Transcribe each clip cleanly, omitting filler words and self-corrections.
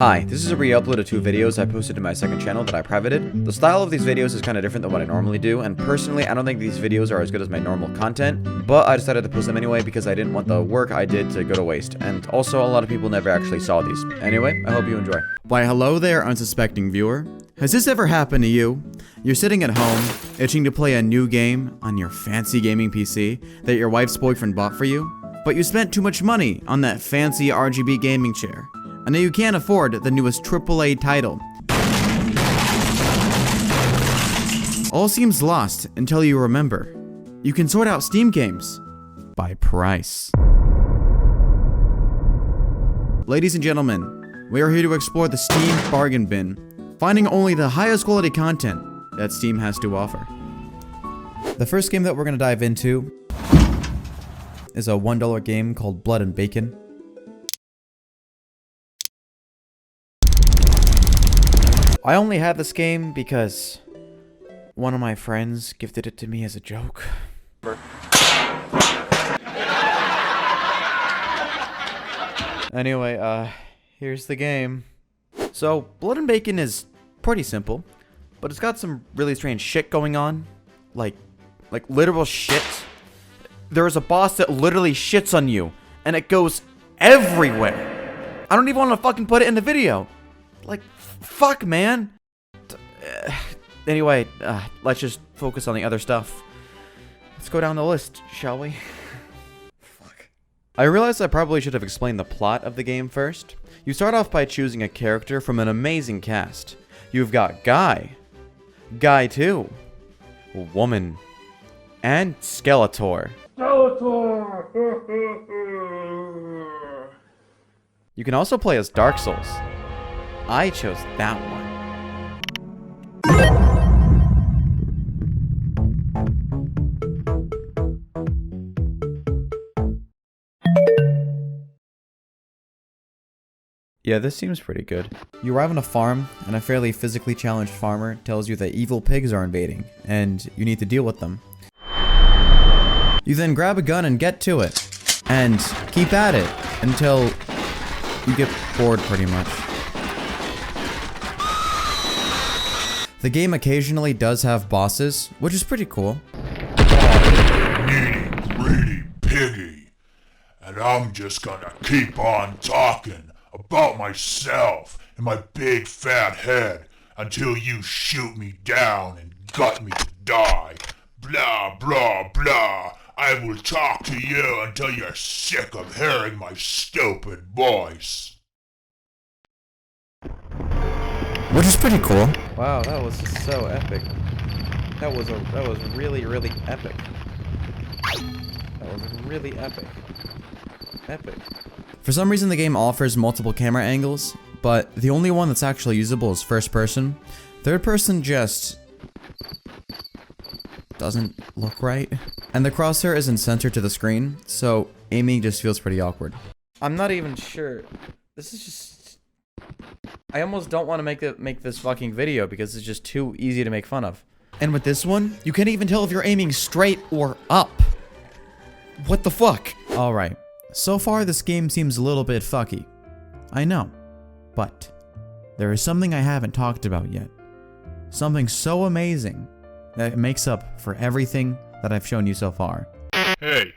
Hi, this is a re-upload of 2 videos I posted to my second channel that I privated. The style of these videos is kind of different than what I normally do, and personally, I don't think these videos are as good as my normal content, but I decided to post them anyway because I didn't want the work I did to go to waste, and also a lot of people never actually saw these. Anyway, I hope you enjoy. Why hello there, unsuspecting viewer. Has this ever happened to you? You're sitting at home, itching to play a new game on your fancy gaming PC that your wife's boyfriend bought for you, but you spent too much money on that fancy RGB gaming chair. And now you can't afford the newest AAA title. All seems lost until you remember. You can sort out Steam games by price. Ladies and gentlemen, we are here to explore the Steam bargain bin, finding only the highest quality content that Steam has to offer. The first game that we're going to dive into is a $1 game called Blood and Bacon. I only had this game because one of my friends gifted it to me as a joke. Anyway, here's the game. So, Blood and Bacon is pretty simple, but it's got some really strange shit going on. Like literal shit. There's a boss that literally shits on you, and it goes everywhere. I don't even want to fucking put it in the video. Like, fuck, man. Anyway, let's just focus on the other stuff. Let's go down the list, shall we? Fuck. I realized I probably should have explained the plot of the game first. You start off by choosing a character from an amazing cast. You've got Guy, Guy 2, Woman, and Skeletor. You can also play as Dark Souls. I chose that one. Yeah, this seems pretty good. You arrive on a farm, and a fairly physically challenged farmer tells you that evil pigs are invading, and you need to deal with them. You then grab a gun and get to it, and keep at it until you get bored pretty much. The game occasionally does have bosses, which is pretty cool. Needy, greedy piggy. And I'm just gonna keep on talking about myself and my big fat head until you shoot me down and gut me to die. Blah, blah, blah. I will talk to you until you're sick of hearing my stupid voice. Which is pretty cool. Wow, that was so epic. That was really, really epic. That was really epic. Epic. For some reason the game offers multiple camera angles, but the only one that's actually usable is first person. Third person just doesn't look right. And the crosshair isn't centered to the screen, so aiming just feels pretty awkward. I'm not even sure. This is just... I almost don't want to make this fucking video because it's just too easy to make fun of. And with this one, you can't even tell if you're aiming straight or up. What the fuck? Alright, so far this game seems a little bit fucky. I know, but there is something I haven't talked about yet. Something so amazing that it makes up for everything that I've shown you so far. Hey,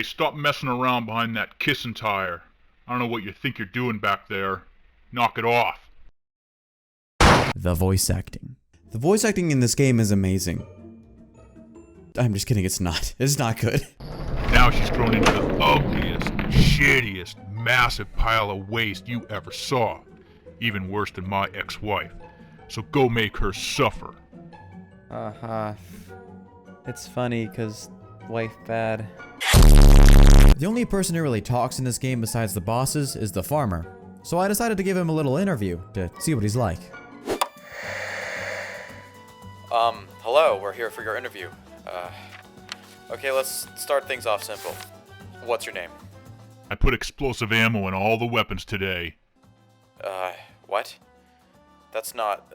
stop messing around behind that kissing tire. I don't know what you think you're doing back there. Knock it off. The voice acting. The voice acting in this game is amazing. I'm just kidding, it's not. It's not good. Now she's grown into the ugliest, shittiest, massive pile of waste you ever saw. Even worse than my ex-wife. So go make her suffer. It's funny, cause wife bad. The only person who really talks in this game besides the bosses is the farmer. So I decided to give him a little interview to see what he's like. Hello, we're here for your interview. Okay, let's start things off simple. What's your name? I put explosive ammo in all the weapons today. What? That's not,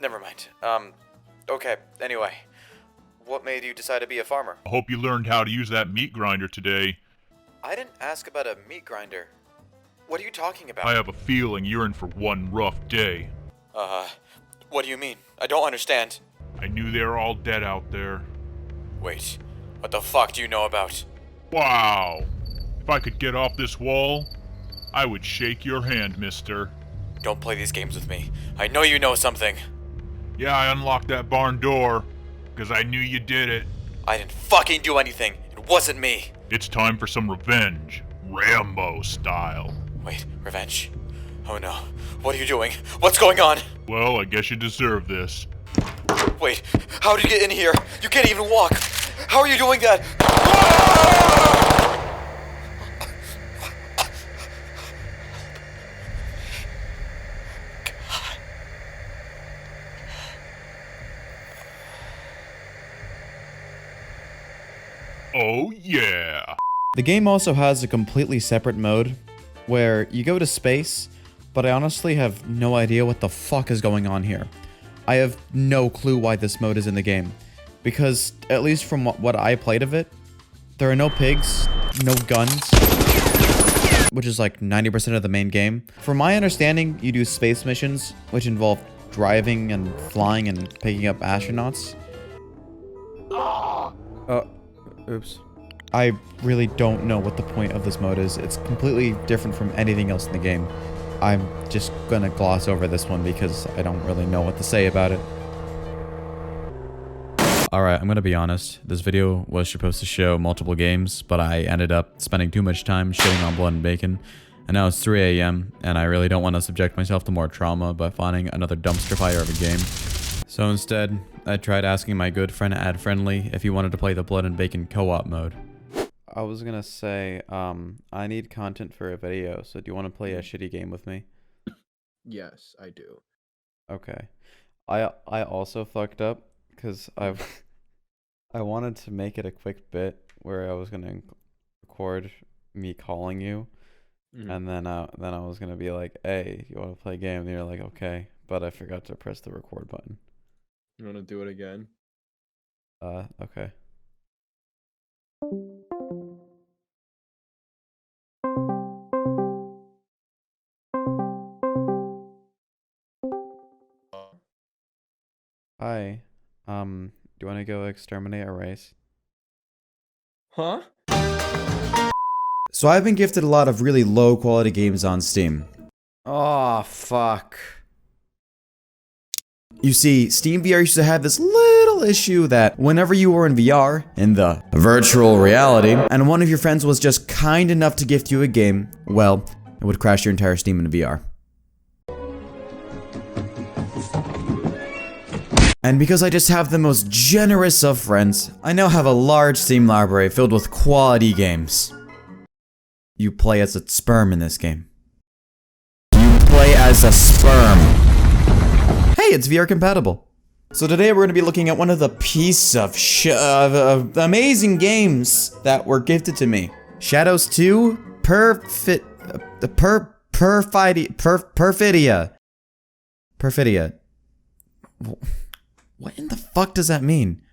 never mind. Okay, anyway. What made you decide to be a farmer? I hope you learned how to use that meat grinder today. I didn't ask about a meat grinder. What are you talking about? I have a feeling you're in for one rough day. What do you mean? I don't understand. I knew they were all dead out there. Wait, what the fuck do you know about? Wow! If I could get off this wall, I would shake your hand, mister. Don't play these games with me. I know you know something. Yeah, I unlocked that barn door, because I knew you did it. I didn't fucking do anything. It wasn't me. It's time for some revenge, Rambo style. Wait, revenge? Oh no. What are you doing? What's going on? Well, I guess you deserve this. Wait, how did you get in here? You can't even walk. How are you doing that? Oh yeah! The game also has a completely separate mode where you go to space, but I honestly have no idea what the fuck is going on here. I have no clue why this mode is in the game, because at least from what I played of it, there are no pigs, no guns, which is like 90% of the main game. From my understanding, you do space missions, which involve driving and flying and picking up astronauts. Oops. I really don't know what the point of this mode is. It's completely different from anything else in the game. I'm just gonna gloss over this one because I don't really know what to say about it. Alright, I'm gonna be honest. This video was supposed to show multiple games, but I ended up spending too much time shitting on Blood and Bacon. And now it's 3 AM, and I really don't want to subject myself to more trauma by finding another dumpster fire of a game. So instead, I tried asking my good friend AdFriendly if he wanted to play the Blood and Bacon co-op mode. I was gonna say, I need content for a video, so do you want to play a shitty game with me? Yes, I do. Okay. I also fucked up, because I wanted to make it a quick bit where I was gonna record me calling you, and then I was gonna be like, hey, you want to play a game? And you're like, okay, but I forgot to press the record button. You want to do it again? Okay. Hi. Do you want to go exterminate a race? Huh? So I've been gifted a lot of really low quality games on Steam. Oh, fuck. You see, Steam VR used to have this little issue that whenever you were in VR, in the virtual reality, and one of your friends was just kind enough to gift you a game, well, it would crash your entire Steam in VR. And because I just have the most generous of friends, I now have a large Steam library filled with quality games. You play as a sperm in this game. You play as a sperm. Hey, it's VR compatible. So today we're going to be looking at one of the piece of amazing games that were gifted to me. Shadows 2 Perfidia. What in the fuck does that mean?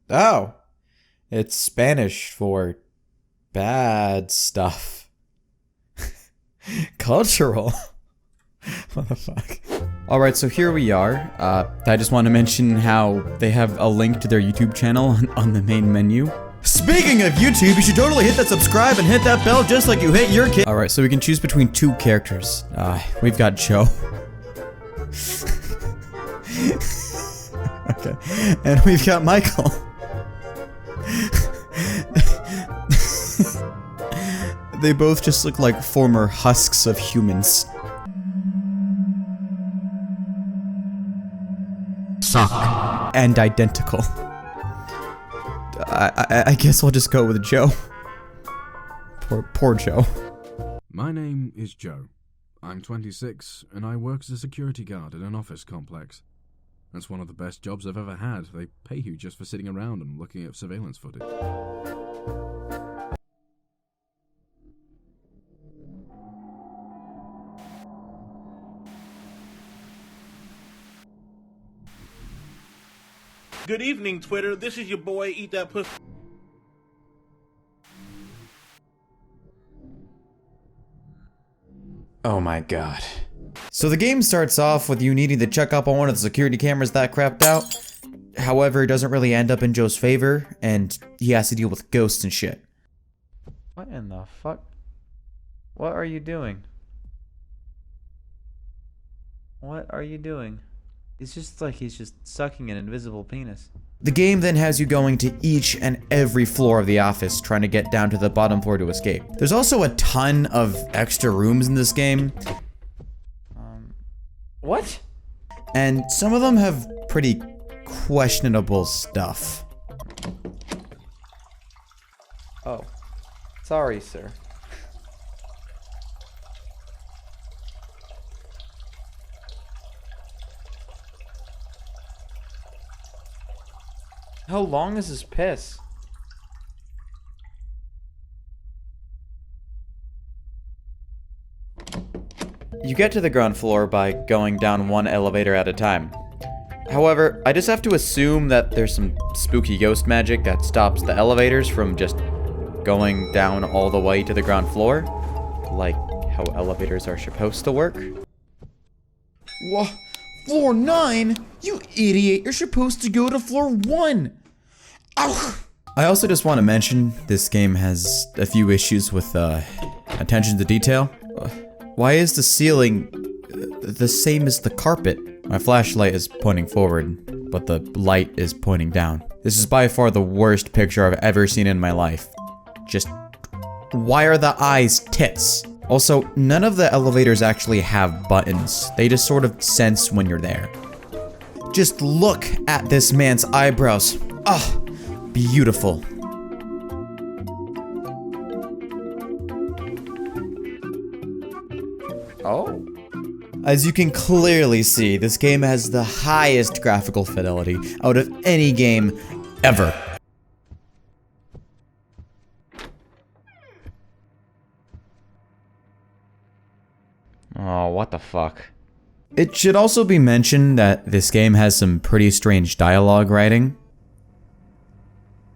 Oh. It's Spanish for bad stuff. Cultural. What the fuck? Alright, so here we are. I just want to mention how they have a link to their YouTube channel on the main menu. Speaking of YouTube, you should totally hit that subscribe and hit that bell just like you hit your kid. Alright, so we can choose between two characters. We've got Joe. Okay. And we've got Michael. They both just look like former husks of humans. Suck. And identical. I guess I'll just go with Joe. Poor Joe. My name is Joe. I'm 26, and I work as a security guard in an office complex. That's one of the best jobs I've ever had. They pay you just for sitting around and looking at surveillance footage. Good evening, Twitter. This is your boy, Eat That Pussy. Oh my god. So the game starts off with you needing to check up on one of the security cameras that crapped out. However, it doesn't really end up in Joe's favor, and he has to deal with ghosts and shit. What in the fuck? What are you doing? What are you doing? It's just like he's just sucking an invisible penis. The game then has you going to each and every floor of the office, trying to get down to the bottom floor to escape. There's also a ton of extra rooms in this game. What? And some of them have pretty questionable stuff. Oh. Sorry, sir. How long is this piss? You get to the ground floor by going down one elevator at a time. However, I just have to assume that there's some spooky ghost magic that stops the elevators from just going down all the way to the ground floor, like how elevators are supposed to work. What? Floor 9? You idiot, you're supposed to go to floor 1! Ow! I also just want to mention, this game has a few issues with attention to detail. Why is the ceiling the same as the carpet? My flashlight is pointing forward, but the light is pointing down. This is by far the worst picture I've ever seen in my life. Just, why are the eyes tits? Also, none of the elevators actually have buttons. They just sort of sense when you're there. Just look at this man's eyebrows. Ah, beautiful. Oh. As you can clearly see, this game has the highest graphical fidelity out of any game ever. Oh, what the fuck? It should also be mentioned that this game has some pretty strange dialogue writing.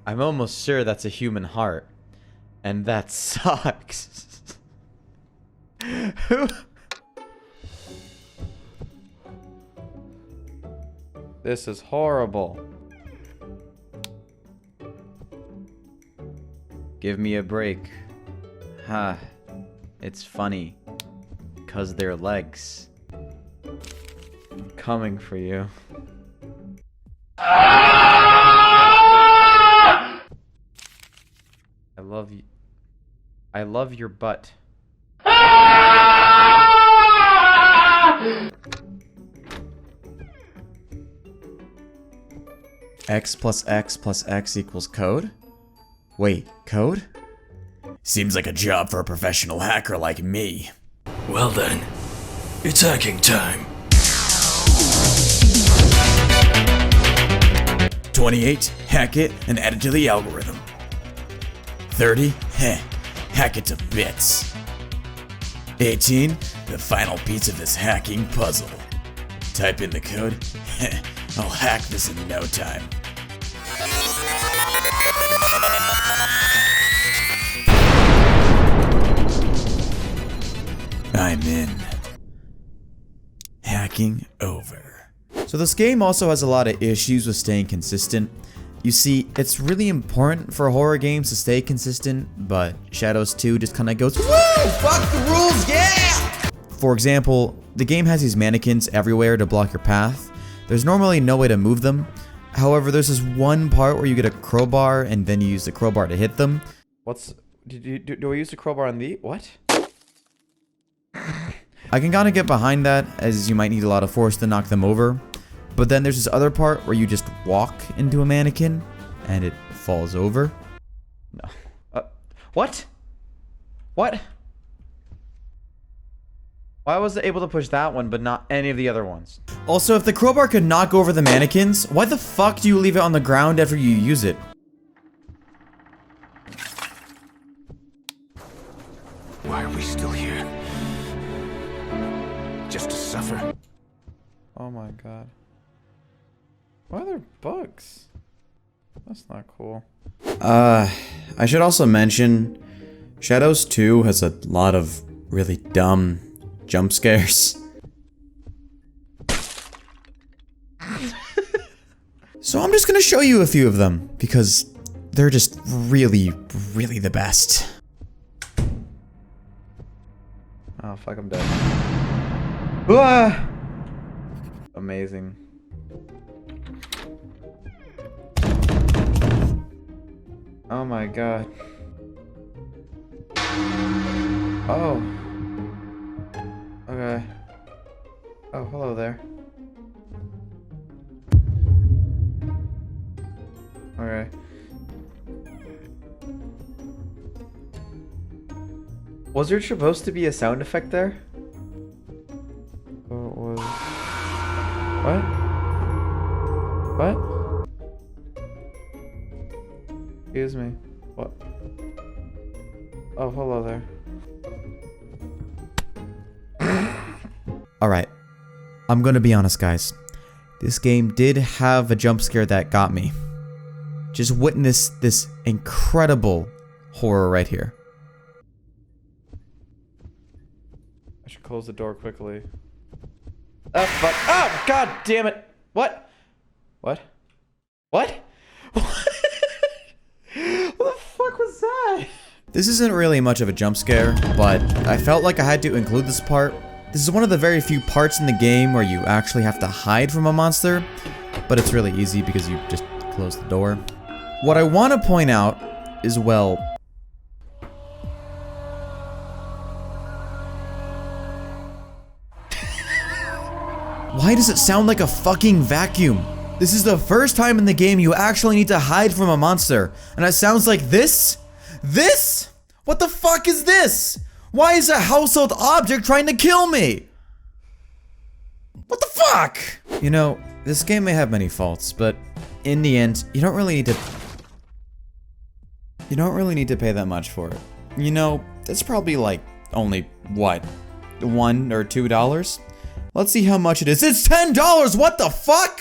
I'm almost sure that's a human heart. And that sucks. This is horrible. Give me a break. Ha. It's funny. 'Cause they're legs. I'm coming for you. I love you. I love your butt. X plus X plus X equals code? Wait, code? Seems like a job for a professional hacker like me. Well then, it's hacking time. 28, hack it and add it to the algorithm. 30, hack it to bits. 18, the final piece of this hacking puzzle. Type in the code, I'll hack this in no time. I'm in. Hacking over. So this game also has a lot of issues with staying consistent. You see, it's really important for horror games to stay consistent, but Shadows 2 just kinda goes, woo! Fuck the rules, yeah! For example, the game has these mannequins everywhere to block your path. There's normally no way to move them. However, there's this one part where you get a crowbar and then you use the crowbar to hit them. Do I use the crowbar on the, what? I can kind of get behind that, as you might need a lot of force to knock them over. But then there's this other part where you just walk into a mannequin and it falls over. No. What? What? Why was it able to push that one but not any of the other ones? Also, if the crowbar could knock over the mannequins, why the fuck do you leave it on the ground after you use it? Why are we still here? Just to suffer? Oh my god. Why are there bugs? That's not cool. I should also mention, Shadows 2 has a lot of really dumb, jump scares. So I'm just gonna show you a few of them, because they're just really, really the best. Oh fuck, I'm dead. Ah! Amazing. Oh my god. Oh. Okay. Oh, hello there. Okay. Was there supposed to be a sound effect there? What was... What? What? Excuse me. What? Oh, hello there. Alright. I'm gonna be honest, guys. This game did have a jump scare that got me. Just witness this incredible horror right here. I should close the door quickly. Oh, fuck. Oh, god damn it. What? What? What? What? What the fuck was that? This isn't really much of a jump scare, but I felt like I had to include this part. This is one of the very few parts in the game where you actually have to hide from a monster, but it's really easy because you just close the door. What I want to point out is, well... Why does it sound like a fucking vacuum? This is the first time in the game you actually need to hide from a monster, and it sounds like this? This? What the fuck is this? Why is a household object trying to kill me? What the fuck? You know, this game may have many faults, but in the end, you don't really need to pay that much for it. You know, it's probably like only, what, $1 or $2? Let's see how much it is. It's $10! What the fuck?